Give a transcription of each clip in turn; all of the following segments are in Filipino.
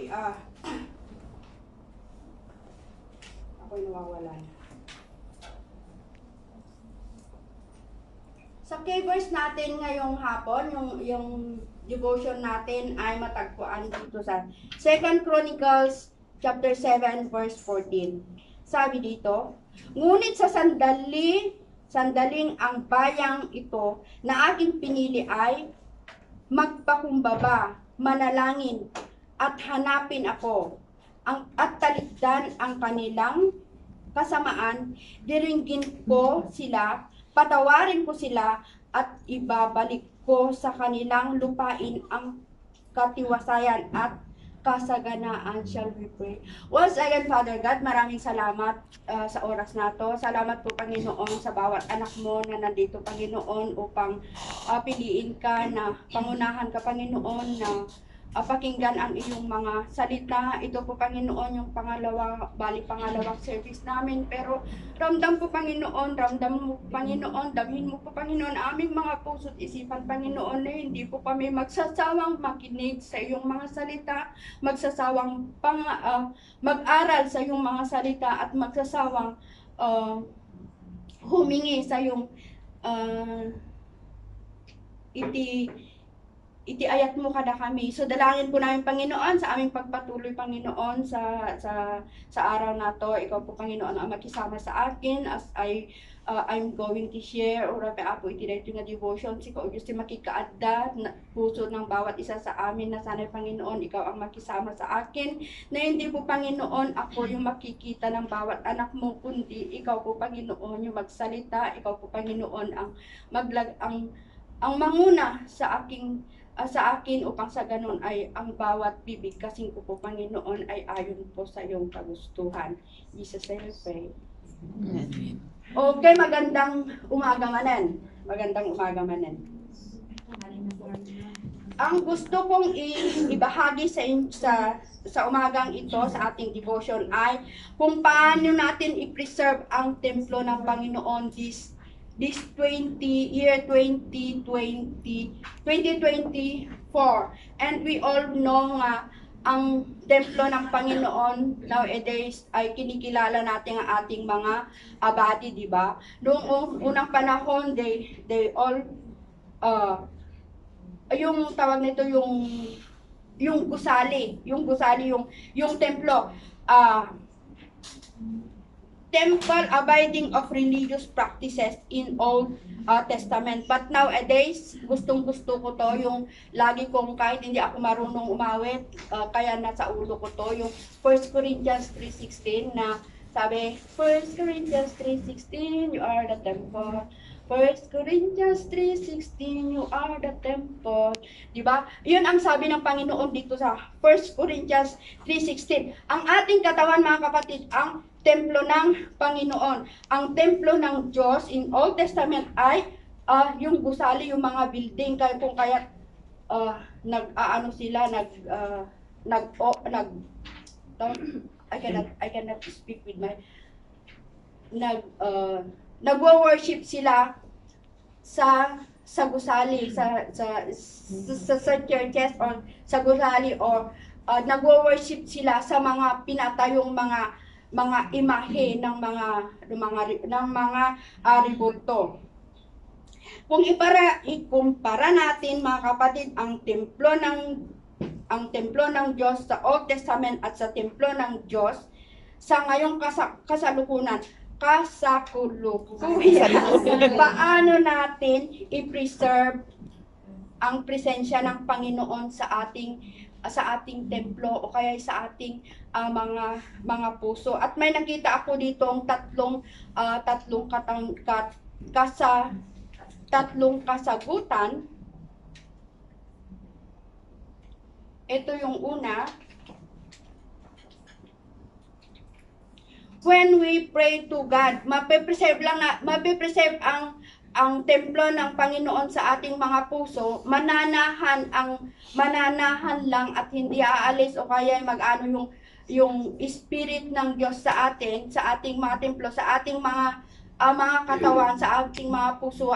Ah, ako'y nawawalan. Sa key-verse natin ngayong hapon, yung devotion natin ay matagpuan dito sa 2 Chronicles chapter 7 verse 14. Sabi dito, ngunit sa sandaling ang bayang ito na aking pinili ay magpakumbaba, manalangin, at hanapin ako, at talikdan ang kanilang kasamaan, diringgin ko sila, patawarin ko sila, at ibabalik ko sa kanilang lupain ang katiwasayan at kasaganaan. Shall we pray? Once again, Father God, maraming salamat sa oras na to. Salamat po, Panginoon, sa bawat anak mo na nandito, Panginoon, upang piliin ka na pangunahan ka, Panginoon, na pakinggan ang iyong mga salita. Ito po, Panginoon, yung pangalawang service namin. Pero ramdam po, Panginoon, damhin mo po, Panginoon, aming mga puso't isipan, Panginoon, na hindi po kami magsasawang makinig sa iyong mga salita, magsasawang mag-aral sa iyong mga salita, at magsasawang humingi sa iyong itiayat mo kada kami. So dalangin po namin, Panginoon, sa aming pagpatuloy, Panginoon, sa araw na to. Ikaw po, Panginoon, ang makisama sa akin as I'm going to share o rapi apo itiray ito nga devotion. Ikaw gusto makikaadda na puso ng bawat isa sa amin, na sana'y, Panginoon, ikaw ang makisama sa akin, na hindi po, Panginoon, ako yung makikita ng bawat anak mo, kundi ikaw po, Panginoon, yung magsalita. Ikaw po, Panginoon, ang manguna sa akin, upang sa ganun ay ang bawat bibig kasing ko po, Panginoon, ay ayon po sa iyong kagustuhan. Jesus, I pray. Amen. Okay, magandang umaga manen. Magandang umaga manen. Ang gusto kong ibahagi sa umagang ito, sa ating devotion, ay kung paano natin i-preserve ang templo ng Panginoon this 2024. And we all know nga, ang templo ng Panginoon nowadays ay kinikilala natin ang ating mga abadi, di ba? Noong unang panahon, they all yung tawag nito, yung gusali, yung templo, temple abiding of religious practices in Old Testament. But nowadays, gustong-gusto ko to, yung lagi kong, kahit hindi ako marunong umawit, kaya nasa ulo ko to, yung 1 Corinthians 3:16 na sabi, 1 Corinthians 3:16, you are the temple. 1 Corinthians 3:16, you are the temple. Diba? Yun ang sabi ng Panginoon dito sa 1 Corinthians 3:16. Ang ating katawan, mga kapatid, ang templo ng Panginoon. Ang templo ng Diyos in Old Testament ay yung gusali, yung mga building, kung kaya I cannot speak with my nagwo-worship sila sa gusali, sa churches or sa gusali, or nagwo-worship sila sa mga pinatayong mga imahe ng mga ribulto. Kung ikumpara natin, mga kapatid, ang templo ng Diyos sa Old Testament at sa templo ng Diyos sa ngayong kasalukuyan, paano natin i-preserve ang presensya ng Panginoon sa ating templo, o kaya sa ating mga puso. At may nakita ako ditong tatlong kasagutan. Ito yung una. When we pray to God, mapipreserve ang templo ng Panginoon sa ating mga puso, mananahan lang, at hindi aalis o kaya mag-ano yung spirit ng Diyos sa ating mga templo, sa ating mga katawan, sa ating mga puso,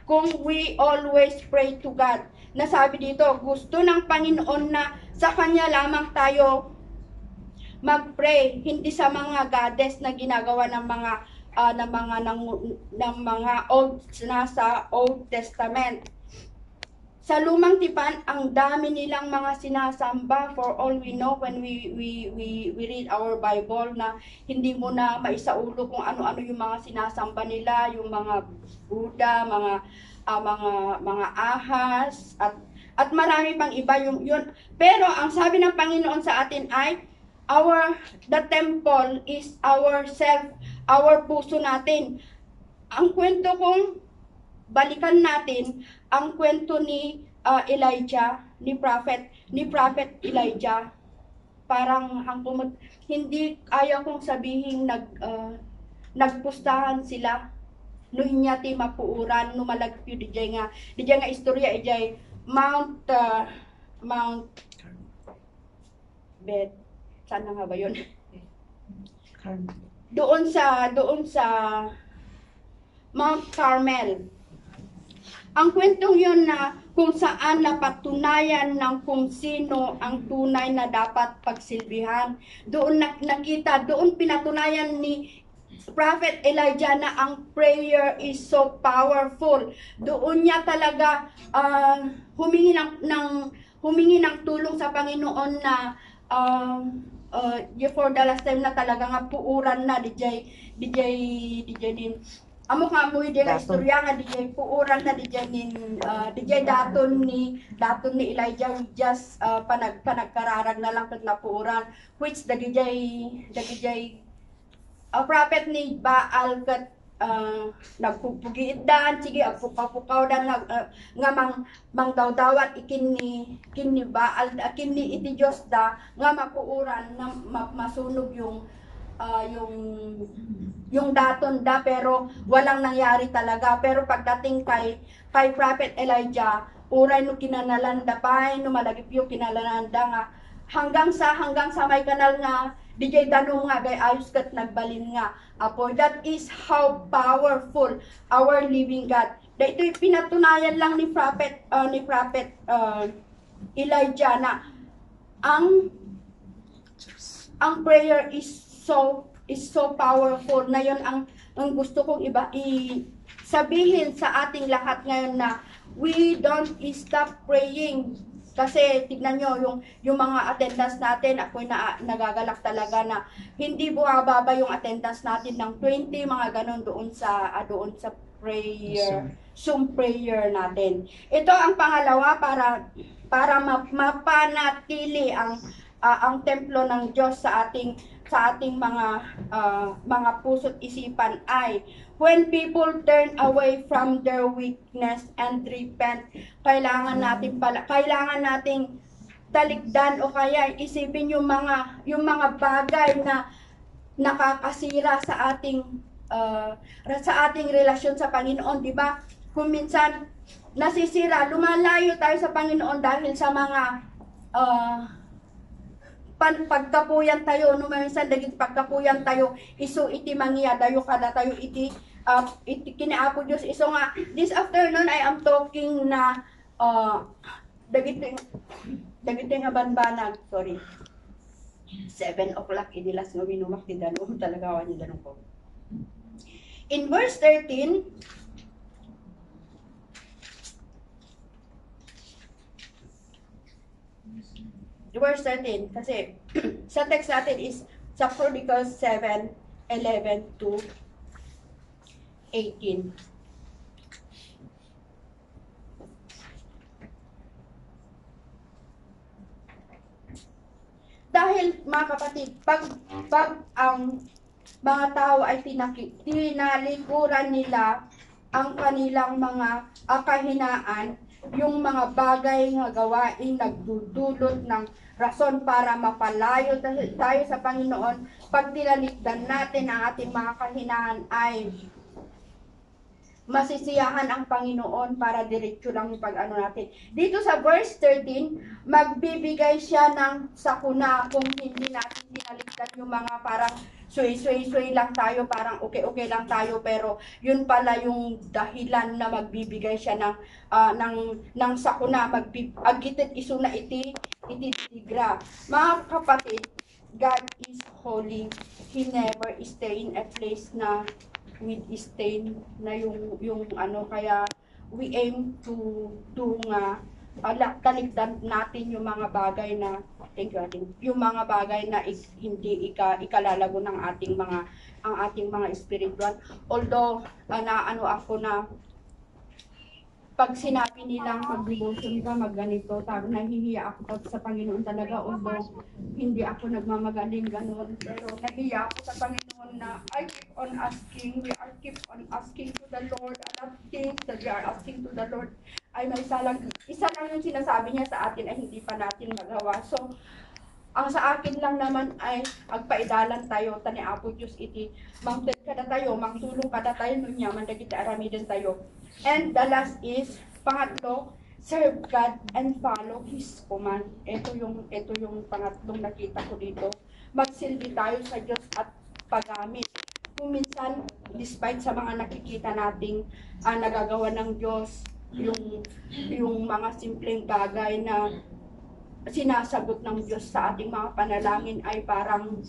kung we always pray to God. nasabi dito, gusto ng Panginoon na sa Kanya lamang tayo mag-pray, hindi sa mga goddess na ginagawa ng mga ng mga nasa Old Testament. Sa Lumang Tipan, ang dami nilang mga sinasamba. For all we know, when we read our Bible, na hindi mo na maisaulo kung ano-ano yung mga sinasamba nila, yung mga Buddha, mga ahas, at marami pang iba yun. Pero ang sabi ng Panginoon sa atin ay, the temple is ourself, our puso natin. Ang kwento kong balikan natin ang kwento ni Elijah, ni Prophet Elijah. Parang hindi ayaw kong sabihin nagpustahan sila. No hinyati mapuuran, no malagpyo di nga istorya ijay Mount Bed. Saan nga ba yun? Doon sa Mount Carmel. Ang kwentong yun na kung saan napatunayan ng kung sino ang tunay na dapat pagsilbihan. Doon nakita, doon pinatunayan ni Prophet Elijah na ang prayer is so powerful. Doon niya talaga humingi ng tulong sa Panginoon na for the last time na talaga nga puuran na DJ din. Amo nga mo di na istorya nga DJ puuran na DJ daton ni Elijah just panagkararag na lang kag napuuran, which the DJ prophet ni Baal kat nagpupugidan sige apukaw dan nga mang dawdawat ikin ni Baal akin ni iti Diyos da nga mapuuran na masunog yung daton da, pero walang nangyari talaga. Pero pagdating kay Prophet Elijah, uray no kinanalanda pa, no malagip yung kinanalanda nga hanggang sa may kanal nga DJ danong nga gay ayos kat nagbalin nga apo. That is how powerful our living God. Ito'y pinatunayan lang ni Prophet Elijah na ang prayer is so powerful. Na yun ang gusto kong sabihin sa ating lahat ngayon, na we don't stop praying. Kasi tignan nyo yung mga attendance natin, ako'y nagagalak talaga na hindi bumababa yung attendance natin ng 20 mga ganon doon sa prayer, Zoom prayer natin. Ito ang pangalawa para mapanatili ang templo ng Diyos sa ating mga puso't isipan ay when people turn away from their weakness and repent. Kailangan nating talikdan o kaya isipin yung mga bagay na nakakasira sa ating relasyon sa Panginoon, di ba? Kung minsan nasisira, lumalayo tayo sa Panginoon dahil sa mga pagkapuyan tayo, no minsan dagit pagkapuyan tayo, isu iti mangiya dayo kada tayo iti kinaapo Dios. Iso nga this afternoon I am talking na dagit nga banbanag, sorry. 7 o'clock idilas nga winumak ti danom talaga wa ni danom ko. In verse 13, verse 13, kasi sa text natin is sa Chronicles 7:11 to 18. Dahil mga kapatid, pag ang mga tao ay tinalikuran nila ang kanilang mga kahinaan, yung mga bagay nga gawain nagdudulot ng rason para mapalayo tayo sa Panginoon. Pag tinalikdan natin ang ating mga kahinaan ay masisiyahan ang Panginoon para diretso lang yung pag-ano natin. Dito sa verse 13, magbibigay siya ng sakuna kung hindi natin binaligtad yung mga parang sway lang tayo, parang okay lang tayo, pero yun pala yung dahilan na magbibigay siya ng sakuna, agitit isuna iti tigra. Mga kapatid, God is holy. He never stay in a place na with stain na yung ano, kaya we aim to do nga taligdan natin yung mga bagay na yung mga bagay na hindi ikalalago ng ating mga spiritual. Although na ano ako na pag sinabi nilang mag-devotion ka, mag-ganito, nahihiya ako sa Panginoon talaga, although hindi ako nagmamagaling ganun. Pero nahihiya ako sa Panginoon na I keep on asking, we are keep on asking to the Lord, a lot of things that we are asking to the Lord. Ay may isa lang yung sinasabi niya sa atin ay hindi pa natin magawa. So, ang sa akin lang naman ay agpaidalan tayo, tani Apo Diyos iti, mangtid kada tayo, mangtulong kada tayo, nunya, mandagiti aramidin tayo. And the last is, pangatlo, serve God and follow His command. Ito yung pangatlong nakita ko dito. Magsilbi tayo sa Diyos at paggamit. Kung minsan, despite sa mga nakikita nating nagagawa ng Diyos, yung mga simpleng bagay na sinasagot ng Diyos sa ating mga panalangin ay parang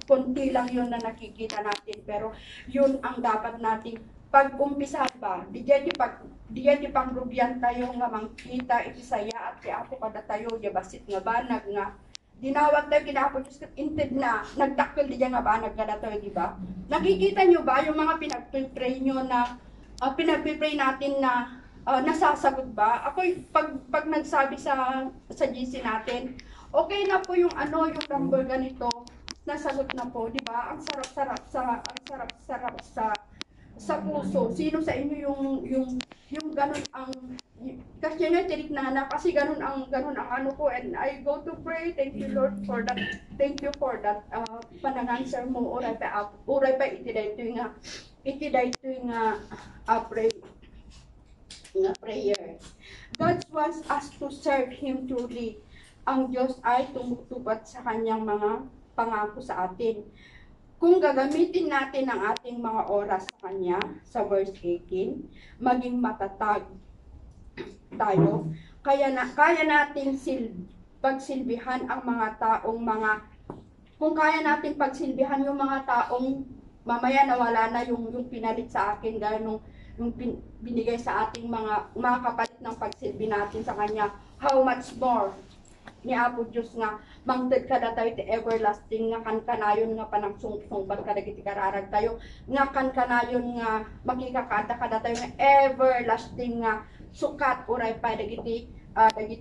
konti lang yun na nakikita natin. Pero yun ang dapat nating pag-umpisa pa, diyan pang rubyan tayo nga mangkita, itisaya at kiapo kada tayo, basit nga banag nga. Dinawag tayo, kinapo Diyos, inted na, nagdakil diyan nga banag kada tayo, di ba? Nakikita nyo ba yung mga pinag-pray nyo na, pinag-pray natin na, nasasagot ba? Ako, pag nagsabi sa GC natin, okay na po yung yung number ganito, nasagot na po, di ba? Ang sarap-sarap sa puso. Sino sa inyo yung ganun ang kasi nga tirik na kasi ganun ang ano ko, and I go to pray. Thank you Lord for that. Thank you for that panang-answer mo. Uray pa iti nga prayer. God wants us to serve Him truly. Ang Diyos ay tumutupad sa kanyang mga pangako sa atin. Kung gagamitin natin ang ating mga oras sa Kanya, sa verse 18, maging matatag tayo, kaya nating pagsilbihan ang mga taong kung kaya nating pagsilbihan yung mga taong mamaya nawala na yung pinalit sa akin, ganun yung binigay sa ating mga kapalit ng pagsilbi natin sa Kanya, how much more ni Apo Diyos nga mangted kada tayo ti everlasting nga kankanayon nga panagsungsungbat kada kiti kararag tayo nga kankanayon nga makikakada kada tayo nga everlasting nga sukat uray pa dagiti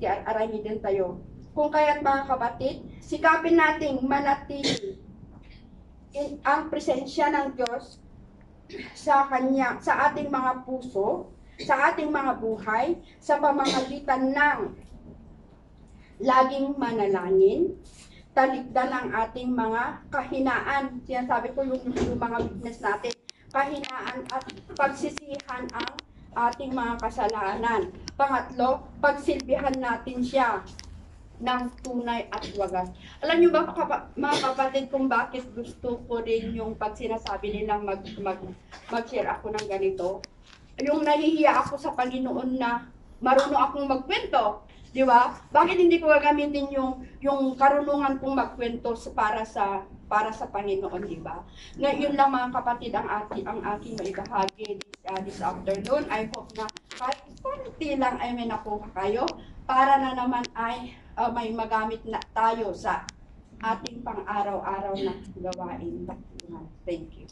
aramiden tayo. Kung kaya't mga kapatid, sikapin nating manatili ang presensya ng Diyos sa Kanya, sa ating mga puso, sa ating mga buhay, sa pamamagitan ng laging manalangin, talikdan ang ating mga kahinaan. Sinasabi ko yung mga weakness natin, kahinaan at pagsisihan ang ating mga kasalanan. Pangatlo, pagsilbihan natin siya ng tunay at wagas. Alam niyo ba mga kapatid kung bakit gusto ko rin yung pag sinasabi nilang mag-share ako ng ganito? Yung nahihiya ako sa Panginoon na marunong akong magkwento. Di ba? Bakit hindi ko gagamitin yung karunungan kong magkwento para sa Panginoon, di ba? Ngayon lang mga kapatid ang aking maibahagi this afternoon. I hope na kahit konti lang ay may nakuha kayo para na naman ay may magamit na tayo sa ating pang-araw-araw na gawain. Thank you.